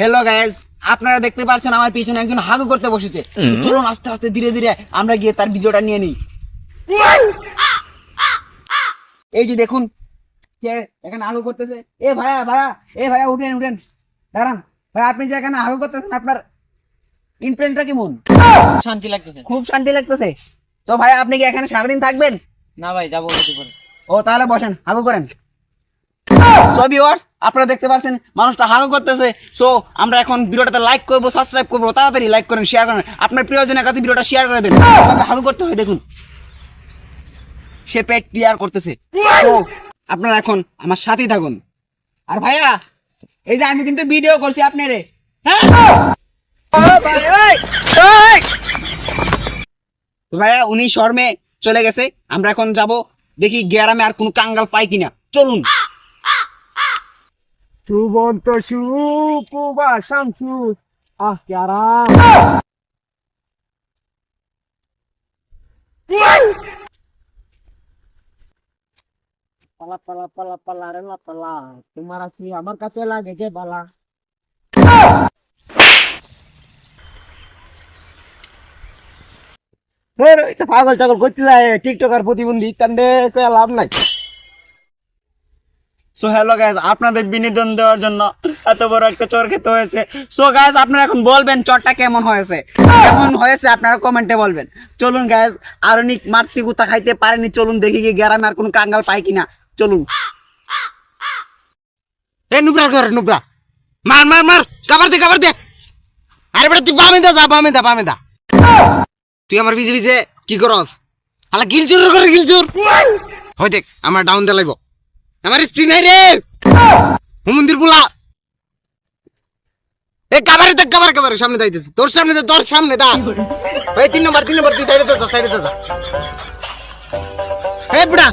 Hello guys, আপনারা দেখতে পাচ্ছেন আমার পিছনে একজন হাগু করতে বসেছে। তো চলুন আস্তে আস্তে ধীরে ধীরে আমরা গিয়ে তার ভিডিওটা নিয়ে নিই। এই যে দেখুন কে এখানে হাগু করতেছে। এ ভাইয়া ভাইয়া, এ ভাইয়া উঠেন উঠেন, দাঁড়ান ভাই। আপনি যে এখানে হাগু করতেছেন, আপনার ইমপ্রেশনটা কেমন? শান্তি লাগতেছে। খুব শান্তি লাগতেছে। তো ভাইয়া আপনি কি এখানে সারাদিন থাকবেন? না ভাই, যাবো একটু পরে। ও তাহলে বসেন, হাগু করেন। সো ভিউয়ার্স, আপনারা দেখতে পাচ্ছেন মানুষটা হাগু করতেছে। সো আমরা এখন ভিডিওটাতে লাইক করবো, সাবস্ক্রাইব করবো। তাড়াতাড়ি লাইক করেন, শেয়ার করেন, আপনার প্রিয়জনের কাছে ভিডিওটা শেয়ার করে দেন। কিভাবে হাগু করতে হয় দেখুন, সে পেট ক্লিয়ার করতেছে। সো আপনারা এখন আমার সাথেই থাকুন। আর ভাইয়া, এই যে আমি কিন্তু ভিডিও করছি আপনারে, হ্যাঁ? তো ভাইয়া উনি শর্মে চলে গেছে। আমরা এখন যাব, দেখি গ্রামে আর কোনো কাঙ্গাল পাই কিনা। চলুন। সুবন্ত সুকুবা শামসু আহ কি আরাম। পালা পালা পালা পালা রে লা পালা, তোমার আসি আমার কাছে লাগে যে বালা। এটা পাগল টাগল করতে যায় টিকটকার প্রতিবন্ধী কান্দে কয়ে লাভ নাই। সো হ্যালো গাইজ, আপনাদের বিনোদন দেওয়ার জন্য এত বড় একটা চর খেতে হয়েছে। সো গাইজ, আপনারা এখন বলবেন চরটা কেমন হয়েছে, কেমন হয়েছে আপনারা কমেন্টে বলবেন। চলুন গাইজ, আরনিক মারতি গুতা খাইতে পারেনি, চলুন দেখি গিয়ে গ্রামে আর কোনো কাঙ্গাল পাই কিনা। চলুন। এ নুবরা করে নুবরা, মার মার মার, কাবার দে কাবার দে। আরে বেটা তুই বামে দা, বামে দা বামে দা। তুই আমার ভিজে ভিজে কি করস? হালা গিলচুর করে গিলচুর। হয় দেখ আমার ডাউন দে লাইব। আমার স্ত্রী নাই রে মন্দির বুলা। এ কাবারে দেখ, কাবার কাবার সামনে দাইতেছে, তোর সামনে দা, তোর সামনে দা। ওই 3 নম্বর তুই সাইডে দা, সাইডে দা। হে বুড়া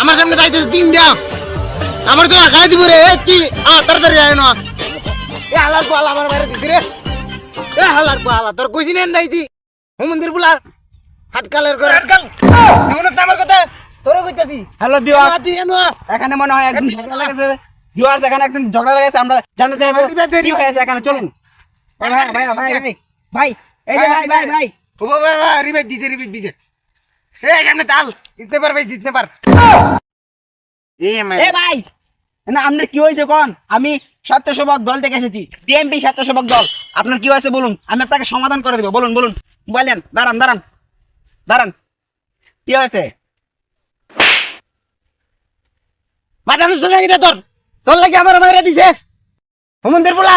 আমার সামনে দাইতেছে 3 দা। আমার তো আগাই দিব রে। এ তুই তাড়াতাড়ি আয় না। এ হালার পালা আমার মারে দিছি রে। এ হালার পালা তোর কইছি না নাই দি মন্দির বুলা। হাটকালের করে হাটকাল শুনো তো আমার কথা, তোরে কইতাছি। হ্যালো ভিউয়ার্স, তুই এনো এখানে মনে হয় একজন ঝগড়া লেগেছে। ভিউয়ার্স, এখানে একজন ঝগড়া লেগেছে, আমরা জানতে চাইবো কি হয়েছে এখানে। চলুন। ভাই ভাই ভাই ভাই ভাই ভাই, এই যে ভাই ভাই ভাই, ও বাবা রিবেট দিছে। এ সামনে তাল জিততে পার ভাই, জিততে পার। এ ভাই, না আপনার কি হয়েছে কোন? আমি স্বেচ্ছাসেবক দল থেকে এসেছি, টিএমপি স্বেচ্ছাসেবক দল। আপনার কি হয়েছে বলুন, আমি আপনাকে সমাধান করে দেবো। বলুন বলুন, বলেন। দাঁড়ান দাঁড়ান দাঁড়ান, কি হয়েছে? মাথা নষ্ট লাগি তোর, তোর লাগি আমার মাইরা দিছে মন্দির বুলা।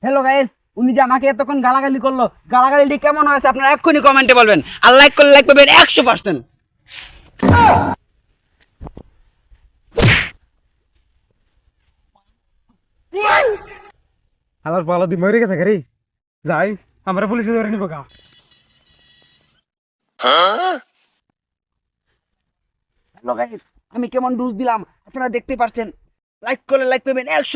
হ্যালো গাইস, উনি যে আমাকে এতক্ষণ গালাগালি করলো, গালাগালিটি কেমন হয়েছে আপনারা এক্ষুনি কমেন্টে বলবেন। আর লাইক করলে লাইক পাবেন 100%। হালার পালা দি মরে গেছে রে। যাই আমরা পুলিশে ধরে নিব গা। হ্যালো গাইস, আমি কেমন ডুজ দিলাম আপনারা দেখতে পাচ্ছেন। লাইক করলে লাইক পাবেন 100।